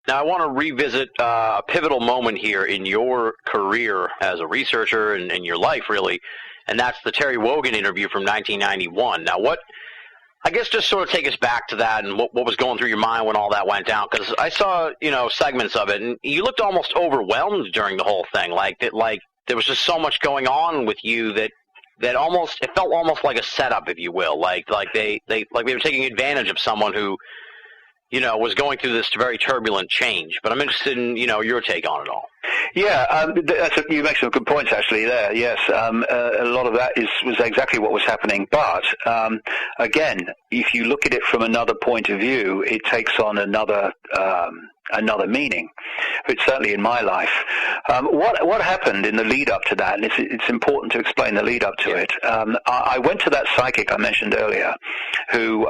Now, I want to revisit a pivotal moment here in your career as a researcher and in your life, really, and that's the Terry Wogan interview from 1991. Now, I guess just sort of take us back to that and what was going through your mind when all that went down, because I saw, segments of it, and you looked almost overwhelmed during the whole thing, like there was just so much going on with you that almost, it felt almost like a setup, if you will, like they were taking advantage of someone who, was going through this very turbulent change. But I'm interested in, your take on it all. Yeah, you make some good points actually there. Yes, a lot of that was exactly what was happening. But again, if you look at it from another point of view, it takes on another meaning. It's certainly in my life. What happened in the lead up to that, and it's important to explain the lead up to it. I went to that psychic I mentioned earlier, who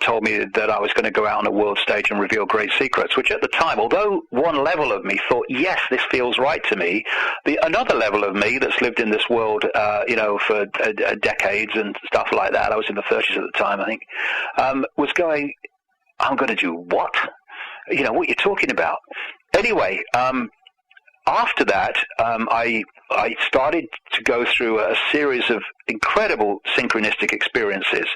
told me that I was going to go out on a world stage and reveal great secrets, which at the time, although one level of me thought, yes, this feels right to me, another level of me that's lived in this world, for decades and stuff like that, I was in the 30s at the time, I think, was going, I'm going to do what? What you're talking about. Anyway, after that, I started to go through a series of incredible synchronistic experiences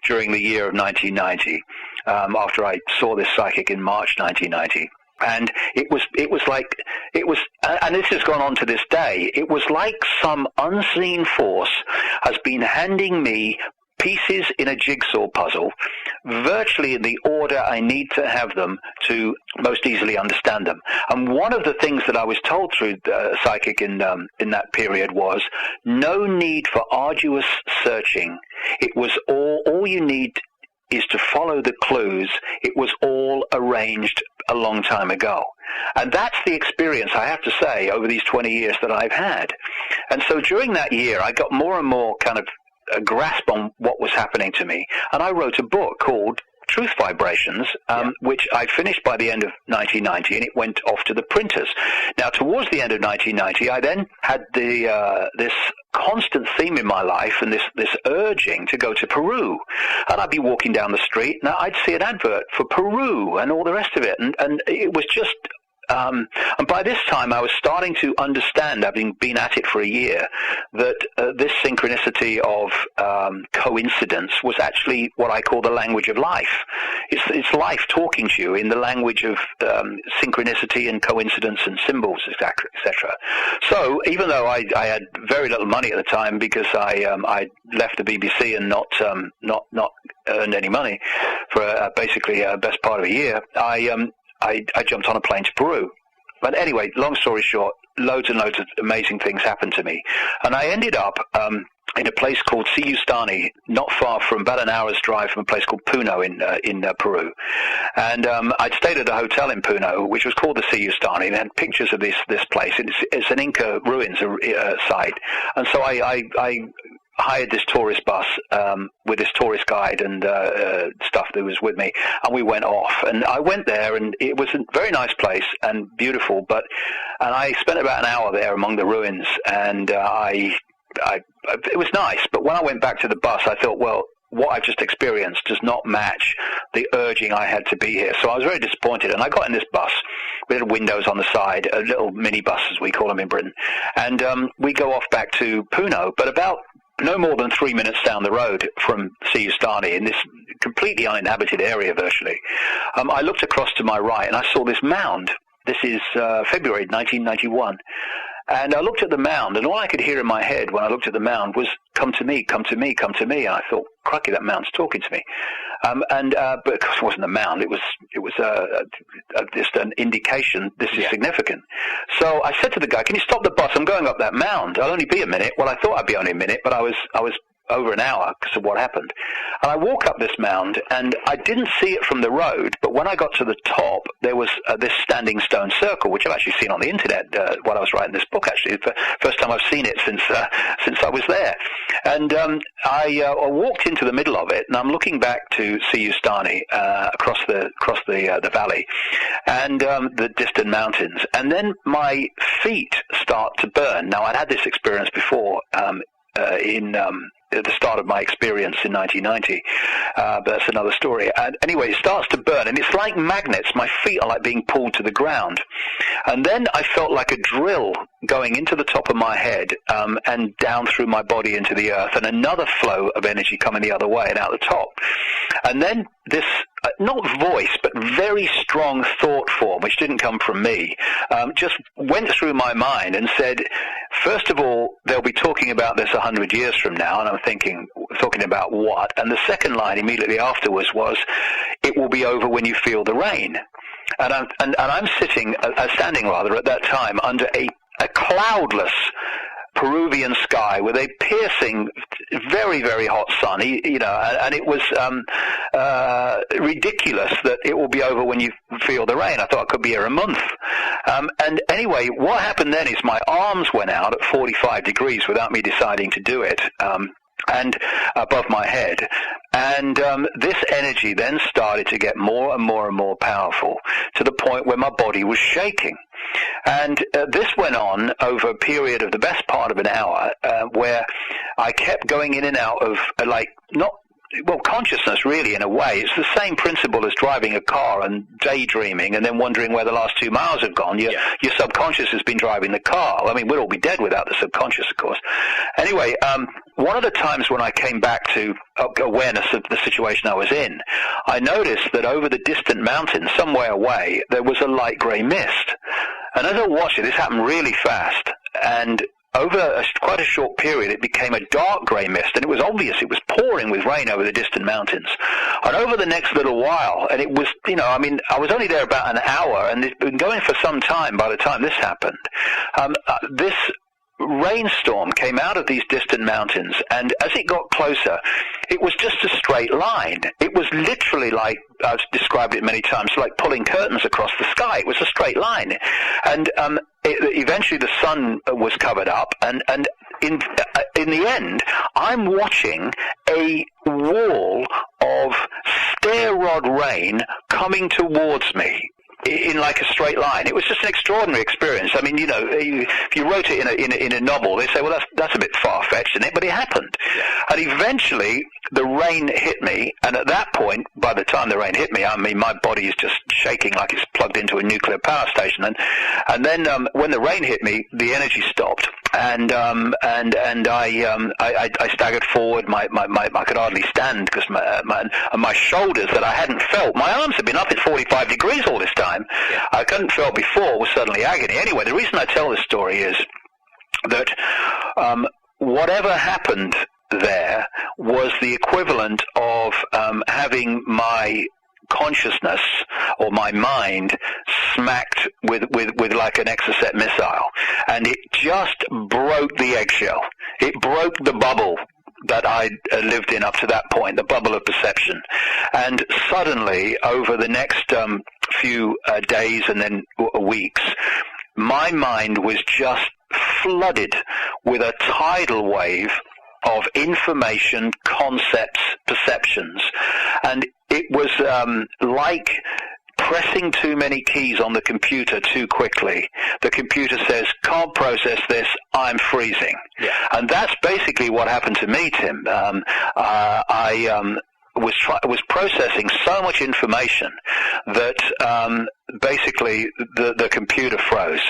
during the year of 1990, after I saw this psychic in March 1990. And it was like, and this has gone on to this day, it was like some unseen force has been handing me pieces in a jigsaw puzzle, virtually in the order I need to have them to most easily understand them. And one of the things that I was told through psychic in that period was no need for arduous searching. It was all you need is to follow the clues. It was all arranged a long time ago. And that's the experience, I have to say, over these 20 years that I've had. And so during that year, I got more and more kind of a grasp on what was happening to me. And I wrote a book called Truth Vibrations, which I finished by the end of 1990, and it went off to the printers. Now, towards the end of 1990, I then had this constant theme in my life and this urging to go to Peru. And I'd be walking down the street, and I'd see an advert for Peru and all the rest of it. And it was just... and by this time, I was starting to understand, having been at it for a year, that this synchronicity of coincidence was actually what I call the language of life. It's life talking to you in the language of synchronicity and coincidence and symbols, etc. So even though I had very little money at the time because I left the BBC and not earned any money for basically best part of a year, I jumped on a plane to Peru. But anyway, long story short, loads and loads of amazing things happened to me. And I ended up in a place called Siyustani, not far from, about an hour's drive from a place called Puno in Peru. And I'd stayed at a hotel in Puno, which was called the Siyustani, and had pictures of this place. It's an Inca ruins site. And so I hired this tourist bus with this tourist guide and stuff that was with me, and we went off. And I went there, and it was a very nice place and beautiful. And I spent about an hour there among the ruins, and it was nice. But when I went back to the bus, I thought, well, what I've just experienced does not match the urging I had to be here. So I was very disappointed. And I got in this bus with little windows on the side, a little mini bus, as we call them in Britain. And we go off back to Puno, but about no more than 3 minutes down the road from Siyustani, in this completely uninhabited area virtually, I looked across to my right and I saw this mound. This is February 1991. And I looked at the mound, and all I could hear in my head when I looked at the mound was, come to me, come to me, come to me. And I thought, crikey, that mound's talking to me. But of course it wasn't a mound. It was just an indication this is significant. So I said to the guy, can you stop the bus? I'm going up that mound. I'll only be a minute. Well, I thought I'd be only a minute, but I was over an hour because of what happened. And I walk up this mound, and I didn't see it from the road, but when I got to the top, there was this standing stone circle, which I've actually seen on the internet while I was writing this book, actually. It's the first time I've seen it since I was there. And I walked into the middle of it, and I'm looking back to Siyustani across the valley and the distant mountains. And then my feet start to burn. Now, I'd had this experience before in at the start of my experience in 1990. But that's another story. And anyway, it starts to burn, and it's like magnets. My feet are like being pulled to the ground. And then I felt like a drill going into the top of my head and down through my body into the earth, and another flow of energy coming the other way and out the top. And then this, not voice, but very strong thought form, which didn't come from me, just went through my mind and said, first of all, they'll be talking about this 100 years from now. And I'm thinking, talking about what? And the second line immediately afterwards was, it will be over when you feel the rain. And I'm standing at that time under a cloudless Peruvian sky with a piercing, very, very hot sun, and it was ridiculous that it will be over when you feel the rain. I thought it could be here a month. And anyway, what happened then is my arms went out at 45 degrees without me deciding to do it. And above my head. And this energy then started to get more and more and more powerful to the point where my body was shaking. And this went on over a period of the best part of an hour where I kept going in and out of, consciousness, really, in a way. It's the same principle as driving a car and daydreaming and then wondering where the last 2 miles have gone. Your subconscious has been driving the car. I mean, we'd all be dead without the subconscious, of course. Anyway, one of the times when I came back to awareness of the situation I was in, I noticed that over the distant mountains, somewhere away, there was a light grey mist. And as I watched it, this happened really fast. And over quite a short period, it became a dark grey mist, and it was obvious it was pouring with rain over the distant mountains. And over the next little while, and it was, I was only there about an hour, and it's been going for some time by the time this happened. This rainstorm came out of these distant mountains, and as it got closer, it was just a straight line. It was literally like, I've described it many times, like pulling curtains across the sky. It was a straight line. And eventually the sun was covered up, and in the end, I'm watching a wall of stair rod rain coming towards me in like a straight line. It was just an extraordinary experience. I mean, if you wrote it in a novel, they say, well, that's a bit far-fetched, isn't it? But it happened. And eventually, the rain hit me, and at that point, by the time the rain hit me, I mean, my body is just shaking like it's plugged into a nuclear power station. And then when the rain hit me, the energy stopped, and I staggered forward. I could hardly stand because my shoulders that I hadn't felt, my arms had been up at 45 degrees all this time. Yeah. I couldn't felt before was suddenly agony. Anyway, the reason I tell this story is that whatever happened there was the equivalent of having my consciousness or my mind smacked with like an Exocet missile, and it just broke the eggshell. It broke the bubble that I lived in up to that point, the bubble of perception. And suddenly, over the next few days and then weeks, my mind was just flooded with a tidal wave of information, concepts, perceptions. And it was like pressing too many keys on the computer too quickly. The computer says, can't process this, I'm freezing. Yeah. And that's basically what happened to me, Tim. I was processing so much information that basically the computer froze.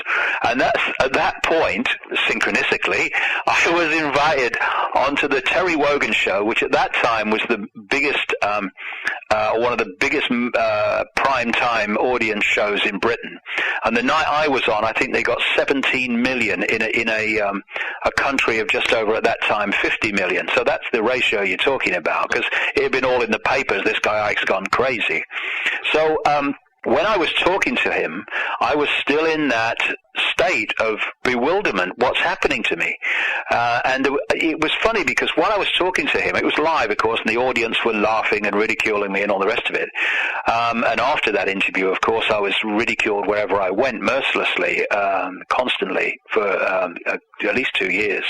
And that's at that point, synchronistically, I was invited onto the Terry Wogan show, which at that time was the biggest, one of the biggest prime time audience shows in Britain. And the night I was on, I think they got 17 million in a country of just over at that time 50 million. So that's the ratio you're talking about, because it had been all in the papers. This guy Ike's gone crazy. So when I was talking to him, I was still in that state of bewilderment. What's happening to me? And it was funny because while I was talking to him, it was live, of course, and the audience were laughing and ridiculing me and all the rest of it. And after that interview, of course, I was ridiculed wherever I went, mercilessly, constantly, for at least 2 years.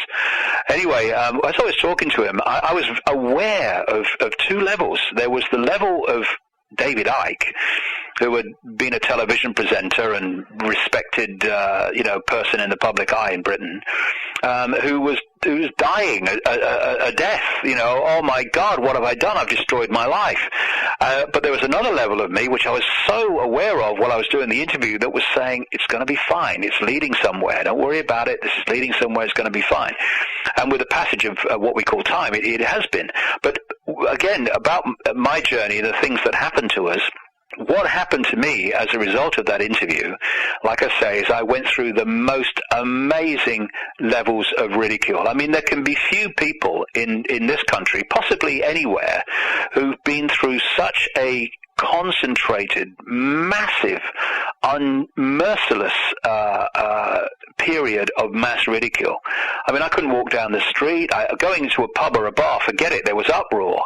Anyway, as I was talking to him, I was aware of two levels. There was the level of David Icke, who had been a television presenter and respected, person in the public eye in Britain, who was dying a death. Oh my God, what have I done? I've destroyed my life. But there was another level of me which I was so aware of while I was doing the interview that was saying, it's going to be fine. It's leading somewhere. Don't worry about it. This is leading somewhere. It's going to be fine. And with the passage of what we call time, it has been. But again, about my journey, the things that happened to us, what happened to me as a result of that interview, like I say, is I went through the most amazing levels of ridicule. I mean, there can be few people in this country, possibly anywhere, who've been through such a concentrated, massive, unmerciless period of mass ridicule. I mean, I couldn't walk down the street. Going into a pub or a bar, forget it. There was uproar,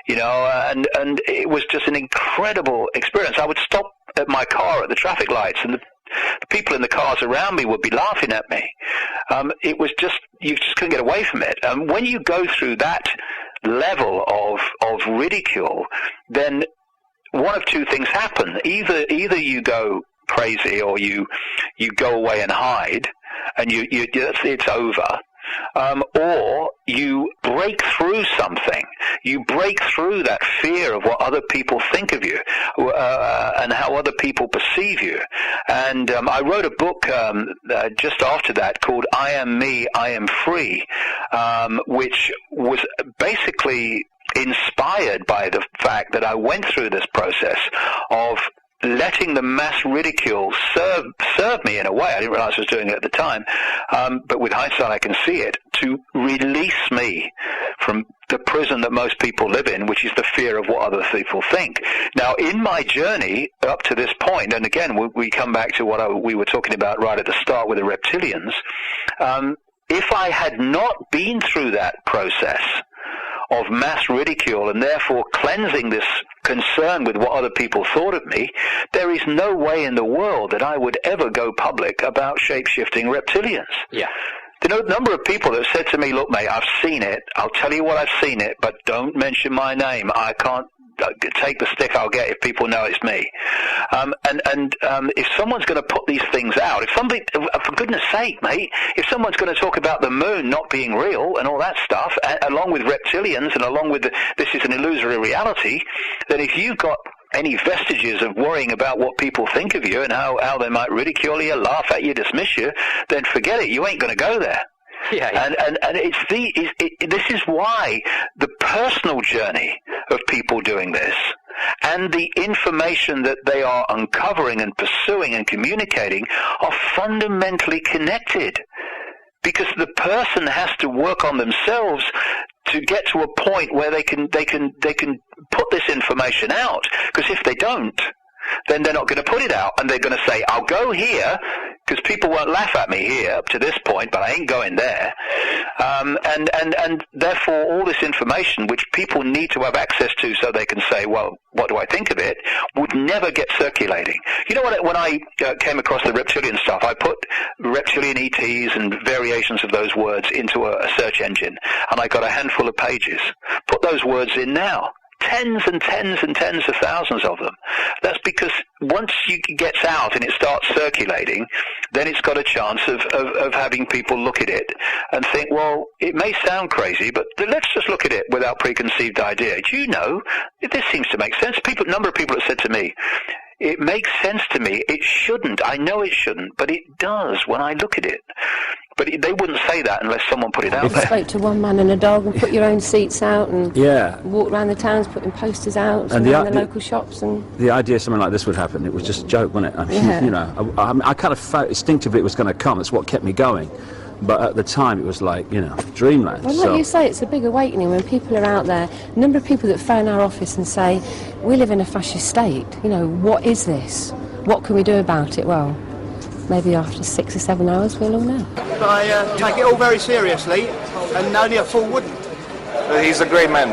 and it was just an incredible experience. I would stop at my car at the traffic lights, and the people in the cars around me would be laughing at me. It was just, you just couldn't get away from it. When you go through that level of ridicule, then one of two things happen. Either you go crazy, or you go away and hide, and it's over. Or you break through something. You break through that fear of what other people think of you, and how other people perceive you. And I wrote a book just after that called I Am Me, I Am Free, which was basically inspired by the fact that I went through this process of letting the mass ridicule serve me in a way. I didn't realize I was doing it at the time, but with hindsight I can see it, to release me from the prison that most people live in, which is the fear of what other people think. Now, in my journey up to this point, and again, we come back to what we were talking about right at the start with the reptilians, if I had not been through that process of mass ridicule and therefore cleansing this concern with what other people thought of me, there is no way in the world that I would ever go public about shape-shifting reptilians. Yeah. The number of people that have said to me, look, mate, I've seen it. I'll tell you what I've seen it, but don't mention my name. I can't take the stick I'll get if people know it's me. If someone's going to put these things out, if somebody, for goodness sake, mate, if someone's going to talk about the moon not being real and all that stuff, along with reptilians and along with this is an illusory reality, then if you've got any vestiges of worrying about what people think of you and how they might ridicule you, laugh at you, dismiss you, then forget it. You ain't going to go there. Yeah. And this is why the personal journey of people doing this and the information that they are uncovering and pursuing and communicating are fundamentally connected. Because the person has to work on themselves to get to a point where they can put this information out. Because if they don't, then they're not going to put it out, and they're going to say, I'll go here, because people won't laugh at me here up to this point, but I ain't going there. And therefore, all this information, which people need to have access to so they can say, well, what do I think of it, would never get circulating. You know what? When I came across the reptilian stuff, I put reptilian ETs and variations of those words into a search engine, and I got a handful of pages. Put those words in now. Tens and tens and tens of thousands of them. That's because once it gets out and it starts circulating, then it's got a chance of having people look at it and think, well, it may sound crazy, but let's just look at it without preconceived idea. Do you know, this seems to make sense. A number of people have said to me, it makes sense to me. It shouldn't. I know it shouldn't, but it does when I look at it. But they wouldn't say that unless someone put it out there. You spoke to one man and a dog and put your own seats out and walked around the towns putting posters out and around the local shops. And the idea something like this would happen, it was just a joke, wasn't it? I mean, I kind of felt instinctively it was going to come. That's what kept me going. But at the time, it was like, dreamland. Well, like you say, it's a big awakening when people are out there. A number of people that phone our office and say, we live in a fascist state. What is this? What can we do about it? Well, maybe after 6 or 7 hours, we'll all know. I take it all very seriously, and only a fool wouldn't. He's a great man.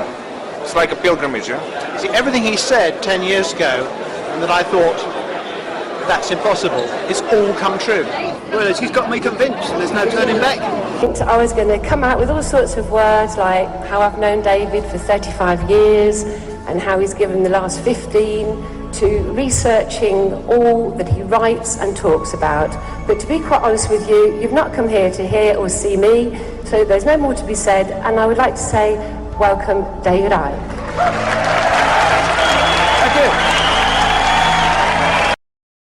It's like a pilgrimage, yeah? See, everything he said 10 years ago, and that I thought, that's impossible, it's all come true. Well, he's got me convinced, and there's no turning back. I was going to come out with all sorts of words, like how I've known David for 35 years, and how he's given the last 15 to researching all that he writes and talks about. But to be quite honest with you, you've not come here to hear or see me, so there's no more to be said, and I would like to say, welcome, David Icke.